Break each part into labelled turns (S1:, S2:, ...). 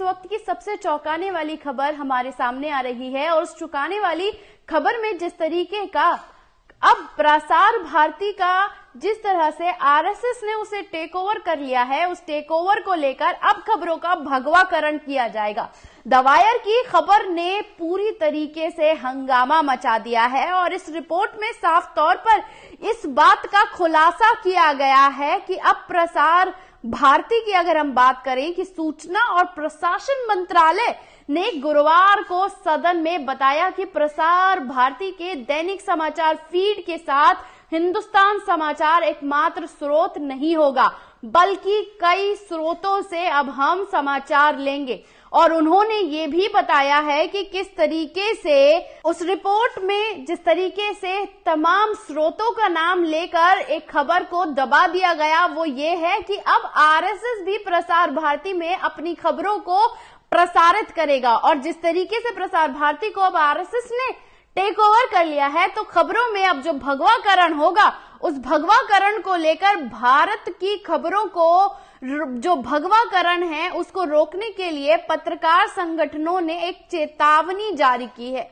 S1: वक्त की सबसे चौंकाने वाली खबर हमारे सामने आ रही है और उस चौंकाने वाली खबर में जिस तरीके का अब प्रसार भारती का जिस तरह से आरएसएस ने उसे टेक ओवर कर लिया है, उस टेक ओवर को लेकर अब खबरों का भगवाकरण किया जाएगा। द वायर की खबर ने पूरी तरीके से हंगामा मचा दिया है और इस रिपोर्ट में साफ तौर पर इस बात का खुलासा किया गया है कि अब प्रसार भारती की अगर हम बात करें कि सूचना और प्रसारण मंत्रालय ने गुरुवार को सदन में बताया कि प्रसार भारती के दैनिक समाचार फीड के साथ हिंदुस्तान समाचार एकमात्र स्रोत नहीं होगा, बल्कि कई स्रोतों से अब हम समाचार लेंगे। और उन्होंने ये भी बताया है कि किस तरीके से उस रिपोर्ट में जिस तरीके से तमाम स्रोतों का नाम लेकर एक खबर को दबा दिया गया, वो ये है कि अब आरएसएस भी प्रसार भारती में अपनी खबरों को प्रसारित करेगा। और जिस तरीके से प्रसार भारती को अब आरएसएस ने टेक ओवर कर लिया है, तो खबरों में अब जो भगवाकरण होगा, उस भगवाकरण को लेकर भारत की खबरों को जो भगवाकरण है उसको रोकने के लिए पत्रकार संगठनों ने एक चेतावनी जारी की है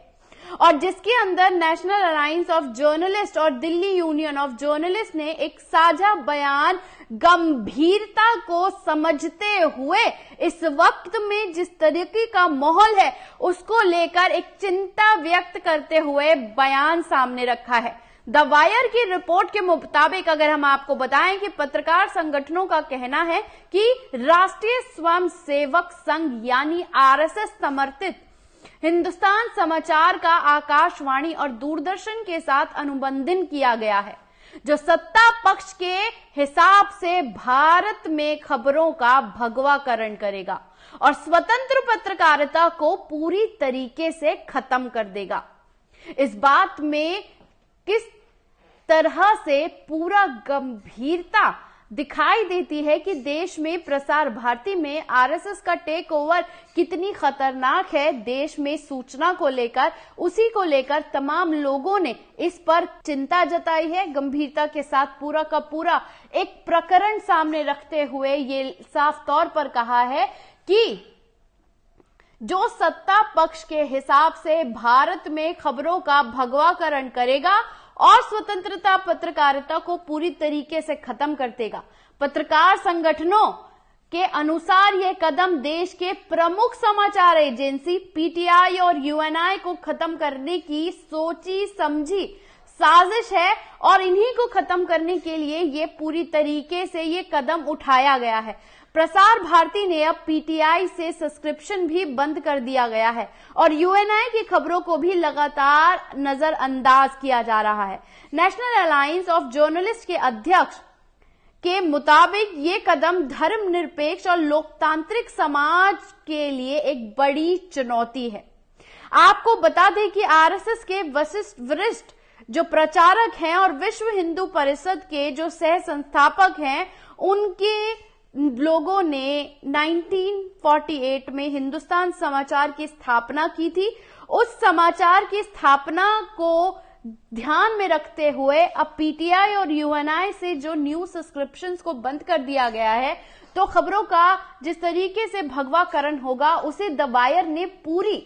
S1: और जिसके अंदर नेशनल अलायंस ऑफ जर्नलिस्ट और दिल्ली यूनियन ऑफ जर्नलिस्ट ने एक साझा बयान गंभीरता को समझते हुए इस वक्त में जिस तरीके का माहौल है उसको लेकर एक चिंता व्यक्त करते हुए बयान सामने रखा है। द वायर की रिपोर्ट के मुताबिक अगर हम आपको बताएं कि पत्रकार संगठनों का कहना है कि राष्ट्रीय स्वयं सेवक संघ यानी आरएसएस समर्थित हिंदुस्तान समाचार का आकाशवाणी और दूरदर्शन के साथ अनुबंधन किया गया है, जो सत्ता पक्ष के हिसाब से भारत में खबरों का भगवाकरण करेगा और स्वतंत्र पत्रकारिता को पूरी तरीके से खत्म कर देगा। इस बात में किस तरह से पूरा गंभीरता दिखाई देती है कि देश में प्रसार भारती में आरएसएस का टेक ओवर कितनी खतरनाक है। देश में सूचना को लेकर उसी को लेकर तमाम लोगों ने इस पर चिंता जताई है, गंभीरता के साथ पूरा का पूरा एक प्रकरण सामने रखते हुए ये साफ तौर पर कहा है कि जो सत्ता पक्ष के हिसाब से भारत में खबरों का भगवाकरण करेगा और स्वतंत्रता पत्रकारिता को पूरी तरीके से खत्म कर देगा। पत्रकार संगठनों के अनुसार यह कदम देश के प्रमुख समाचार एजेंसी पीटीआई और यूएनआई को खत्म करने की सोची समझी साजिश है और इन्हीं को खत्म करने के लिए ये पूरी तरीके से ये कदम उठाया गया है। प्रसार भारती ने अब पीटीआई से सब्सक्रिप्शन भी बंद कर दिया गया है और यूएनआई की खबरों को भी लगातार नजरअंदाज किया जा रहा है। नेशनल अलायंस ऑफ जर्नलिस्ट के अध्यक्ष के मुताबिक ये कदम धर्मनिरपेक्ष और लोकतांत्रिक समाज के लिए एक बड़ी चुनौती है। आपको बता दें कि आरएसएस के वरिष्ठ जो प्रचारक हैं और विश्व हिंदू परिषद के जो सह संस्थापक हैं, उनके लोगों ने 1948 में हिंदुस्तान समाचार की स्थापना की थी। उस समाचार की स्थापना को ध्यान में रखते हुए अब पीटीआई और यूएनआई से जो न्यूज सब्सक्रिप्शंस को बंद कर दिया गया है, तो खबरों का जिस तरीके से भगवाकरण होगा उसे द वायर ने पूरी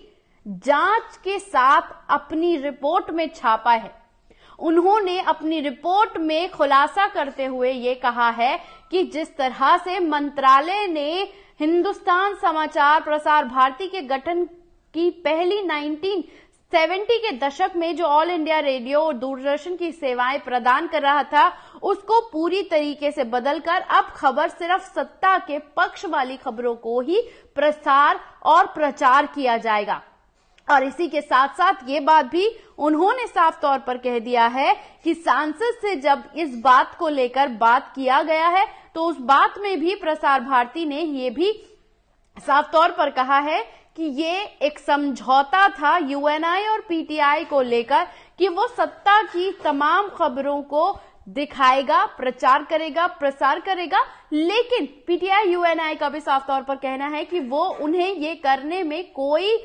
S1: जांच के साथ अपनी रिपोर्ट में छापा है। उन्होंने अपनी रिपोर्ट में खुलासा करते हुए ये कहा है कि जिस तरह से मंत्रालय ने हिंदुस्तान समाचार प्रसार भारती के गठन की पहली 1970 के दशक में जो ऑल इंडिया रेडियो और दूरदर्शन की सेवाएं प्रदान कर रहा था, उसको पूरी तरीके से बदलकर अब खबर सिर्फ सत्ता के पक्ष वाली खबरों को ही प्रसार और प्रचार किया जाएगा। और इसी के साथ साथ ये बात भी उन्होंने साफ तौर पर कह दिया है कि सांसद से जब इस बात को लेकर बात किया गया है, तो उस बात में भी प्रसार भारती ने ये भी साफ तौर पर कहा है कि ये एक समझौता था यूएनआई और पीटीआई को लेकर कि वो सत्ता की तमाम खबरों को दिखाएगा, प्रचार करेगा, प्रसार करेगा। लेकिन पीटीआई यूएनआई का भी साफ तौर पर कहना है कि वो उन्हें ये करने में कोई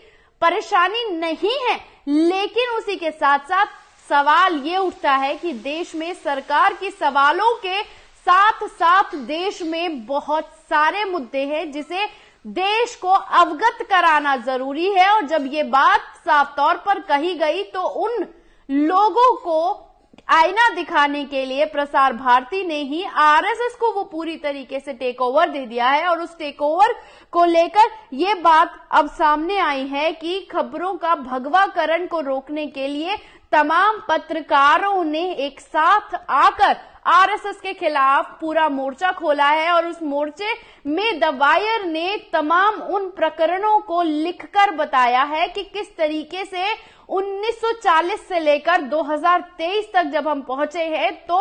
S1: परेशानी नहीं है। लेकिन उसी के साथ साथ सवाल ये उठता है कि देश में सरकार के सवालों के साथ साथ देश में बहुत सारे मुद्दे हैं जिसे देश को अवगत कराना जरूरी है। और जब ये बात साफ तौर पर कही गई तो उन लोगों को आईना दिखाने के लिए प्रसार भारती ने ही आरएसएस को वो पूरी तरीके से टेक ओवर दे दिया है। और उस टेक ओवर को लेकर ये बात अब सामने आई है कि खबरों का भगवाकरण को रोकने के लिए तमाम पत्रकारों ने एक साथ आकर आरएसएस के खिलाफ पूरा मोर्चा खोला है। और उस मोर्चे में द वायर ने तमाम उन प्रकरणों को लिखकर बताया है कि किस तरीके से 1940 से लेकर 2023 तक जब हम पहुंचे हैं तो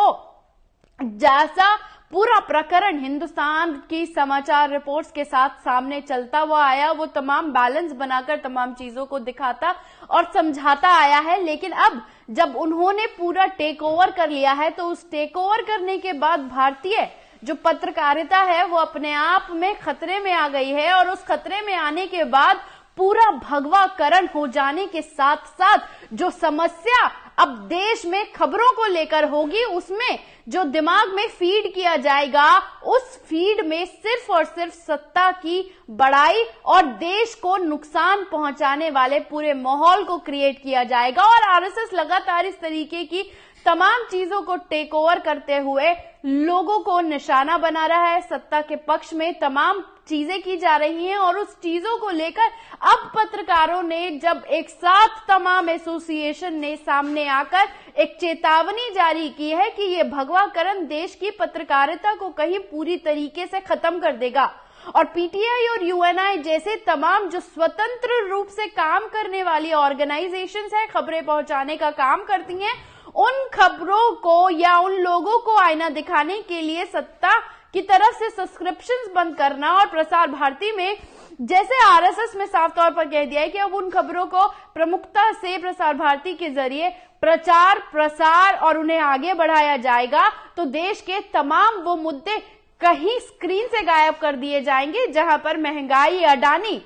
S1: जैसा पूरा प्रकरण हिंदुस्तान की समाचार रिपोर्ट्स के साथ सामने चलता हुआ आया, वो तमाम बैलेंस बनाकर तमाम चीजों को दिखाता और समझाता आया है। लेकिन अब जब उन्होंने पूरा टेक ओवर कर लिया है तो उस टेक ओवर करने के बाद भारतीय जो पत्रकारिता है वो अपने आप में खतरे में आ गई है। और उस खतरे में आने के बाद पूरा भगवाकरण हो जाने के साथ साथ जो समस्या अब देश में खबरों को लेकर होगी, उसमें जो दिमाग में फीड किया जाएगा, उस फीड में सिर्फ और सिर्फ सत्ता की बड़ाई और देश को नुकसान पहुंचाने वाले पूरे माहौल को क्रिएट किया जाएगा। और आरएसएस लगातार इस तरीके की तमाम चीजों को टेक ओवर करते हुए लोगों को निशाना बना रहा है। सत्ता के पक्ष में तमाम चीजें की जा रही हैं और उस चीजों को लेकर अब पत्रकारों ने जब एक साथ तमाम एसोसिएशन ने सामने आकर एक चेतावनी जारी की है कि ये भगवाकरण देश की पत्रकारिता को कहीं पूरी तरीके से खत्म कर देगा। और पीटीआई और यूएनआई जैसे तमाम जो स्वतंत्र रूप से काम करने वाली ऑर्गेनाइजेशंस हैं, खबरें पहुंचाने का काम करती हैं, उन खबरों को या उन लोगों को आईना दिखाने के लिए सत्ता की तरफ से सब्सक्रिप्शंस बंद करना और प्रसार भारती में जैसे आरएसएस में साफ तौर पर कह दिया है कि अब उन खबरों को प्रमुखता से प्रसार भारती के जरिए प्रचार प्रसार और उन्हें आगे बढ़ाया जाएगा, तो देश के तमाम वो मुद्दे कहीं स्क्रीन से गायब कर दिए जाएंगे जहां पर महंगाई, अडानी,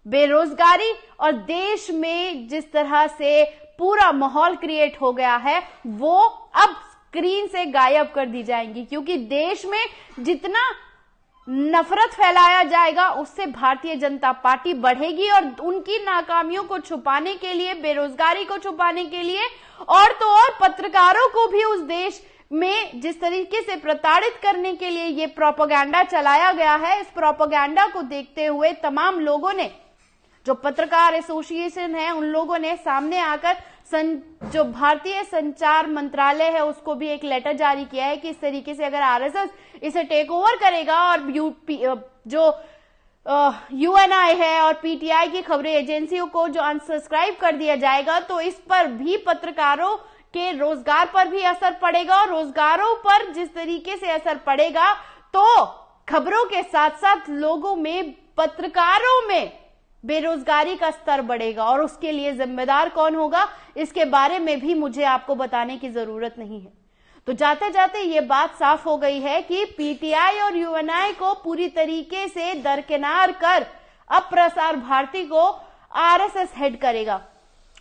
S1: बेरोजगारी और देश में जिस तरह से पूरा माहौल क्रिएट हो गया है वो अब स्क्रीन से गायब कर दी जाएंगी। क्योंकि देश में जितना नफरत फैलाया जाएगा उससे भारतीय जनता पार्टी बढ़ेगी और उनकी नाकामियों को छुपाने के लिए, बेरोजगारी को छुपाने के लिए और तो और पत्रकारों को भी उस देश में जिस तरीके से प्रताड़ित करने के लिए ये प्रोपेगेंडा चलाया गया है, इस प्रोपेगेंडा को देखते हुए तमाम लोगों ने, जो पत्रकार एसोसिएशन है, उन लोगों ने सामने आकर जो भारतीय संचार मंत्रालय है उसको भी एक लेटर जारी किया है कि इस तरीके से अगर आरएसएस इसे टेक ओवर करेगा और जो यूएनआई है और पीटीआई की खबरें एजेंसियों को जो अनसब्सक्राइब कर दिया जाएगा तो इस पर भी पत्रकारों के रोजगार पर भी असर पड़ेगा। और रोजगारों पर जिस तरीके से असर पड़ेगा तो खबरों के साथ साथ लोगों में, पत्रकारों में बेरोजगारी का स्तर बढ़ेगा। और उसके लिए जिम्मेदार कौन होगा, इसके बारे में भी मुझे आपको बताने की जरूरत नहीं है। तो जाते जाते ये बात साफ हो गई है कि पीटीआई और यूएनआई को पूरी तरीके से दरकिनार कर अब प्रसार भारती को आरएसएस हेड करेगा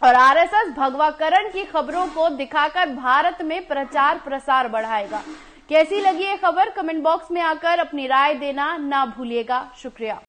S1: और आरएसएस भगवाकरण की खबरों को दिखाकर भारत में प्रचार प्रसार बढ़ाएगा। कैसी लगी ये खबर, कमेंट बॉक्स में आकर अपनी राय देना ना भूलिएगा। शुक्रिया।